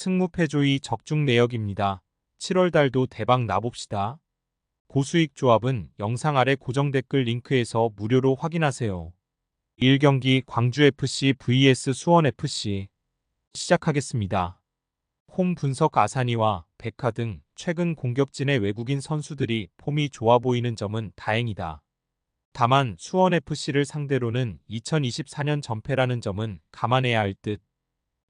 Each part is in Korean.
승무패조이 적중 내역입니다. 7월 달도 대박 나봅시다. 고수익 조합은 영상 아래 고정 댓글 링크에서 무료로 확인하세요. 1경기 광주FC vs 수원FC 시작하겠습니다. 홈 분석 아사니와 백하 등 최근 공격진의 외국인 선수들이 폼이 좋아 보이는 점은 다행이다. 다만 수원FC를 상대로는 2024년 전패라는 점은 감안해야 할 듯.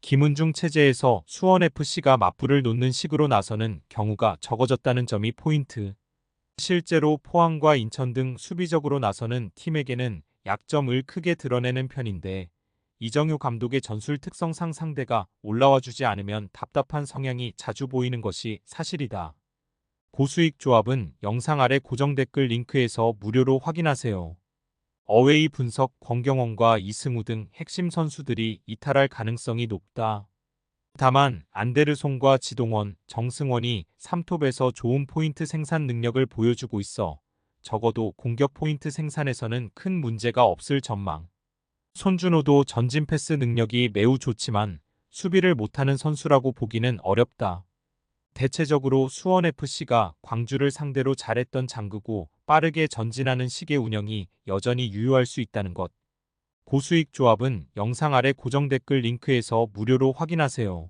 김은중 체제에서 수원FC가 맞불을 놓는 식으로 나서는 경우가 적어졌다는 점이 포인트. 실제로 포항과 인천 등 수비적으로 나서는 팀에게는 약점을 크게 드러내는 편인데 이정효 감독의 전술 특성상 상대가 올라와 주지 않으면 답답한 성향이 자주 보이는 것이 사실이다. 고수익 조합은 영상 아래 고정 댓글 링크에서 무료로 확인하세요. 어웨이 분석 권경원과 이승우 등 핵심 선수들이 이탈할 가능성이 높다. 다만 안데르송과 지동원, 정승원이 3톱에서 좋은 포인트 생산 능력을 보여주고 있어 적어도 공격 포인트 생산에서는 큰 문제가 없을 전망. 손준호도 전진 패스 능력이 매우 좋지만 수비를 못하는 선수라고 보기는 어렵다. 대체적으로 수원FC가 광주를 상대로 잘했던 장구고 빠르게 전진하는 식의 운영이 여전히 유효할 수 있다는 것. 고수익 조합은 영상 아래 고정 댓글 링크에서 무료로 확인하세요.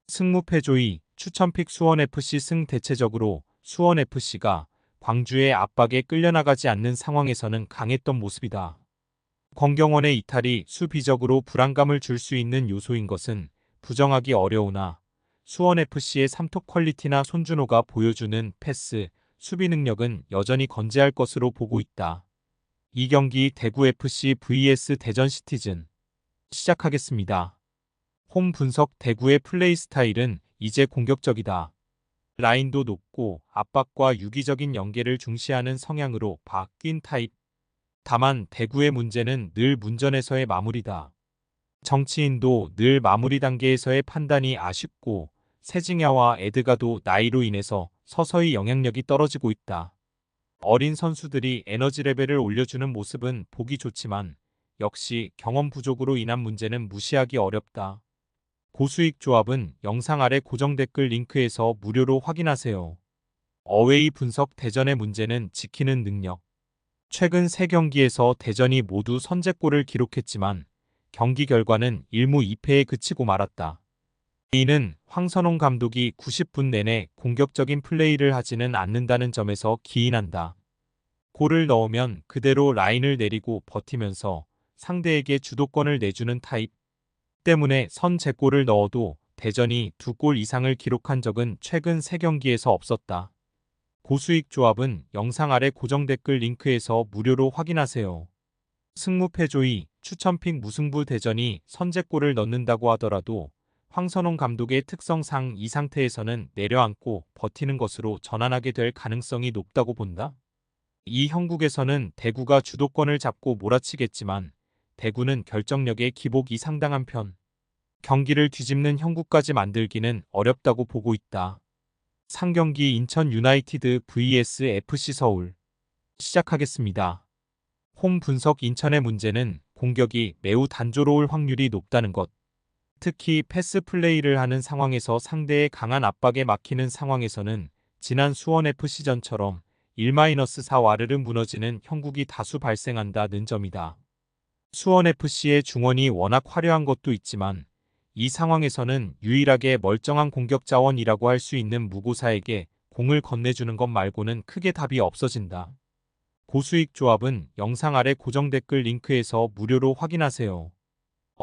승무패조이 추천픽 수원FC 승 대체적으로 수원FC가 광주의 압박에 끌려나가지 않는 상황에서는 강했던 모습이다. 권경원의 이탈이 수비적으로 불안감을 줄 수 있는 요소인 것은 부정하기 어려우나 수원FC의 3톱 퀄리티나 손준호가 보여주는 패스, 수비 능력은 여전히 건재할 것으로 보고 있다. 2경기 대구FC vs 대전시티즌 시작하겠습니다. 홈 분석 대구의 플레이 스타일은 이제 공격적이다. 라인도 높고 압박과 유기적인 연계를 중시하는 성향으로 바뀐 타입. 다만 대구의 문제는 늘 문전에서의 마무리다. 정치인도 늘 마무리 단계에서의 판단이 아쉽고 세징야와 에드가도 나이로 인해서 서서히 영향력이 떨어지고 있다. 어린 선수들이 에너지 레벨을 올려주는 모습은 보기 좋지만 역시 경험 부족으로 인한 문제는 무시하기 어렵다. 고수익 조합은 영상 아래 고정 댓글 링크에서 무료로 확인하세요. 어웨이 분석 대전의 문제는 지키는 능력. 최근 3경기에서 대전이 모두 선제골을 기록했지만 경기 결과는 1무 2패에 그치고 말았다. 이는 황선홍 감독이 90분 내내 공격적인 플레이를 하지는 않는다는 점에서 기인한다. 골을 넣으면 그대로 라인을 내리고 버티면서 상대에게 주도권을 내주는 타입. 때문에 선제골을 넣어도 대전이 2골 이상을 기록한 적은 최근 3경기에서 없었다. 고수익 조합은 영상 아래 고정 댓글 링크에서 무료로 확인하세요. 승무패조이 추천픽 무승부 대전이 선제골을 넣는다고 하더라도 황선홍 감독의 특성상 이 상태에서는 내려앉고 버티는 것으로 전환하게 될 가능성이 높다고 본다. 이 형국에서는 대구가 주도권을 잡고 몰아치겠지만 대구는 결정력의 기복이 상당한 편. 경기를 뒤집는 형국까지 만들기는 어렵다고 보고 있다. 상경기 인천 유나이티드 vs FC 서울 시작하겠습니다. 홈 분석 인천의 문제는 공격이 매우 단조로울 확률이 높다는 것. 특히 패스 플레이를 하는 상황에서 상대의 강한 압박에 막히는 상황에서는 지난 수원FC전처럼 1-4 와르르 무너지는 형국이 다수 발생한다는 점이다. 수원FC의 중원이 워낙 화려한 것도 있지만 이 상황에서는 유일하게 멀쩡한 공격 자원이라고 할 수 있는 무고사에게 공을 건네주는 것 말고는 크게 답이 없어진다. 고수익 조합은 영상 아래 고정 댓글 링크에서 무료로 확인하세요.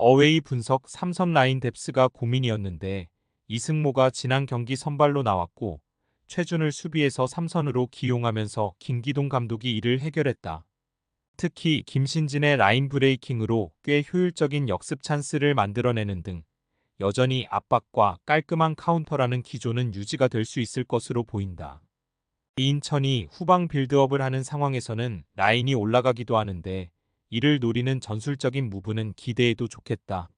어웨이 분석 삼선 라인 뎁스가 고민이었는데 이승모가 지난 경기 선발로 나왔고 최준을 수비에서 3선으로 기용하면서 김기동 감독이 이를 해결했다. 특히 김신진의 라인 브레이킹으로 꽤 효율적인 역습 찬스를 만들어내는 등 여전히 압박과 깔끔한 카운터라는 기조는 유지가 될 수 있을 것으로 보인다. 인천이 후방 빌드업을 하는 상황에서는 라인이 올라가기도 하는데 이를 노리는 전술적인 무브는 기대해도 좋겠다.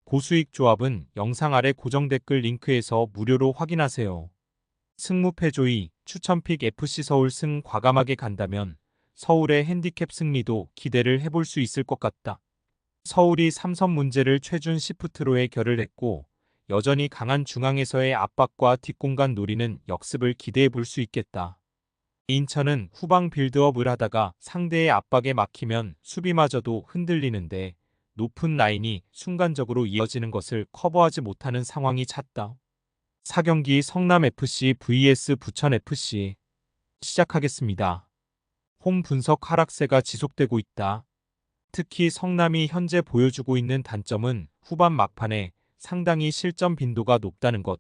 고수익 조합은 영상 아래 고정 댓글 링크에서 무료로 확인하세요. 승무패조이 추천픽 FC 서울 승 과감하게 간다면 서울의 핸디캡 승리도 기대를 해볼 수 있을 것 같다. 서울이 3선 문제를 최준 시프트로 해결을 했고 여전히 강한 중앙에서의 압박과 뒷공간 노리는 역습을 기대해 볼 수 있겠다. 인천은 후방 빌드업을 하다가 상대의 압박에 막히면 수비마저도 흔들리는데 높은 라인이 순간적으로 이어지는 것을 커버하지 못하는 상황이 찼다. 4경기 성남FC vs 부천FC 시작하겠습니다. 홈 분석 하락세가 지속되고 있다. 특히 성남이 현재 보여주고 있는 단점은 후반 막판에 상당히 실점 빈도가 높다는 것.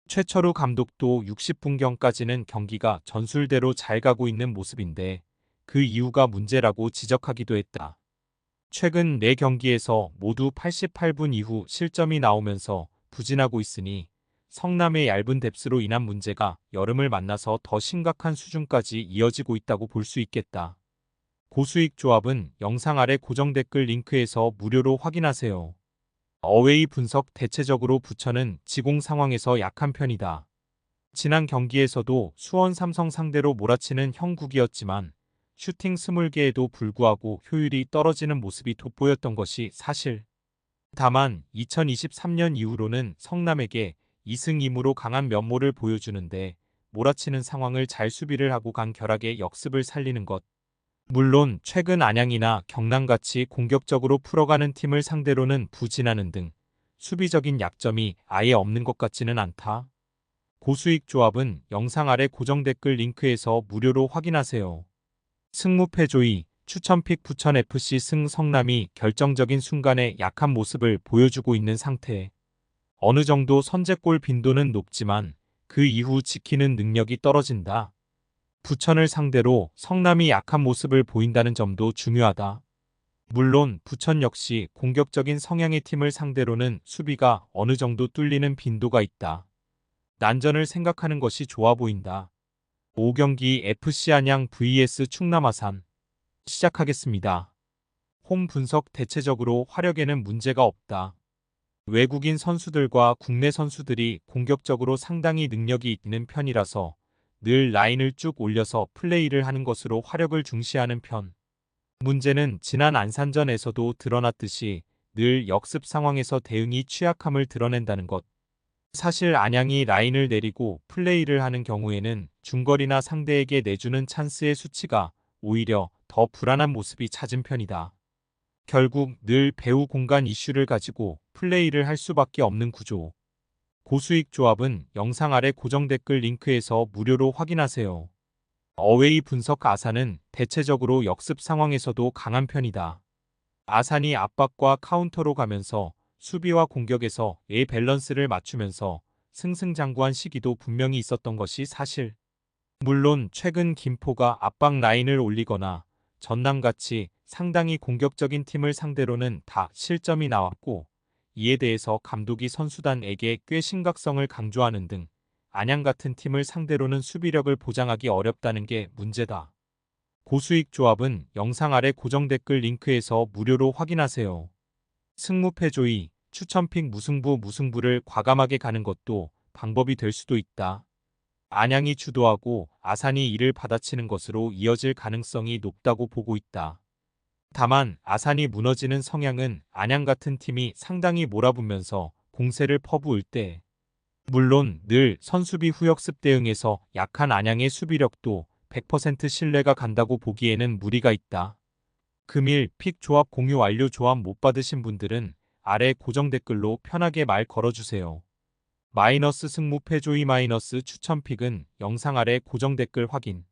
최철우 감독도 60분경까지는 경기가 전술대로 잘 가고 있는 모습인데 그 이유가 문제라고 지적하기도 했다. 최근 4경기에서 모두 88분 이후 실점이 나오면서 부진하고 있으니 성남의 얇은 뎁스로 인한 문제가 여름을 만나서 더 심각한 수준까지 이어지고 있다고 볼 수 있겠다. 고수익 조합은 영상 아래 고정 댓글 링크에서 무료로 확인하세요. 어웨이 분석 대체적으로 부천은 지공 상황에서 약한 편이다. 지난 경기에서도 수원 삼성 상대로 몰아치는 형국이었지만 슈팅 20개에도 불구하고 효율이 떨어지는 모습이 돋보였던 것이 사실. 다만 2023년 이후로는 성남에게 2승 2무로 강한 면모를 보여주는데 몰아치는 상황을 잘 수비를 하고 간결하게 역습을 살리는 것. 물론 최근 안양이나 경남같이 공격적으로 풀어가는 팀을 상대로는 부진하는 등 수비적인 약점이 아예 없는 것 같지는 않다. 고수익 조합은 영상 아래 고정 댓글 링크에서 무료로 확인하세요. 승무패조이 추천픽 부천FC 승 성남이 결정적인 순간에 약한 모습을 보여주고 있는 상태. 어느 정도 선제골 빈도는 높지만 그 이후 지키는 능력이 떨어진다. 부천을 상대로 성남이 약한 모습을 보인다는 점도 중요하다. 물론 부천 역시 공격적인 성향의 팀을 상대로는 수비가 어느 정도 뚫리는 빈도가 있다. 난전을 생각하는 것이 좋아 보인다. 5경기 FC 안양 vs 충남 아산 시작하겠습니다. 홈 분석 대체적으로 화력에는 문제가 없다. 외국인 선수들과 국내 선수들이 공격적으로 상당히 능력이 있는 편이라서 늘 라인을 쭉 올려서 플레이를 하는 것으로 화력을 중시하는 편. 문제는 지난 안산전에서도 드러났듯이 늘 역습 상황에서 대응이 취약함을 드러낸다는 것. 사실 안양이 라인을 내리고 플레이를 하는 경우에는 중거리나 상대에게 내주는 찬스의 수치가 오히려 더 불안한 모습이 잦은 편이다. 결국 늘 배후 공간 이슈를 가지고 플레이를 할 수밖에 없는 구조. 고수익 조합은 영상 아래 고정 댓글 링크에서 무료로 확인하세요. 어웨이 분석 아산은 대체적으로 역습 상황에서도 강한 편이다. 아산이 압박과 카운터로 가면서 수비와 공격에서의 밸런스를 맞추면서 승승장구한 시기도 분명히 있었던 것이 사실. 물론 최근 김포가 압박 라인을 올리거나 전남같이 상당히 공격적인 팀을 상대로는 다 실점이 나왔고 이에 대해서 감독이 선수단에게 꽤 심각성을 강조하는 등 안양 같은 팀을 상대로는 수비력을 보장하기 어렵다는 게 문제다. 고수익 조합은 영상 아래 고정 댓글 링크에서 무료로 확인하세요. 승무패조이 추천픽 무승부를 과감하게 가는 것도 방법이 될 수도 있다. 안양이 주도하고 아산이 이를 받아치는 것으로 이어질 가능성이 높다고 보고 있다. 다만 아산이 무너지는 성향은 안양 같은 팀이 상당히 몰아붙면서 공세를 퍼부을 때 물론 늘 선수비 후역습 대응에서 약한 안양의 수비력도 100% 신뢰가 간다고 보기에는 무리가 있다. 금일 픽 조합 공유 완료. 조합 못 받으신 분들은 아래 고정 댓글로 편하게 말 걸어주세요. 마이너스 승무패조이 마이너스 추천픽은 영상 아래 고정 댓글 확인.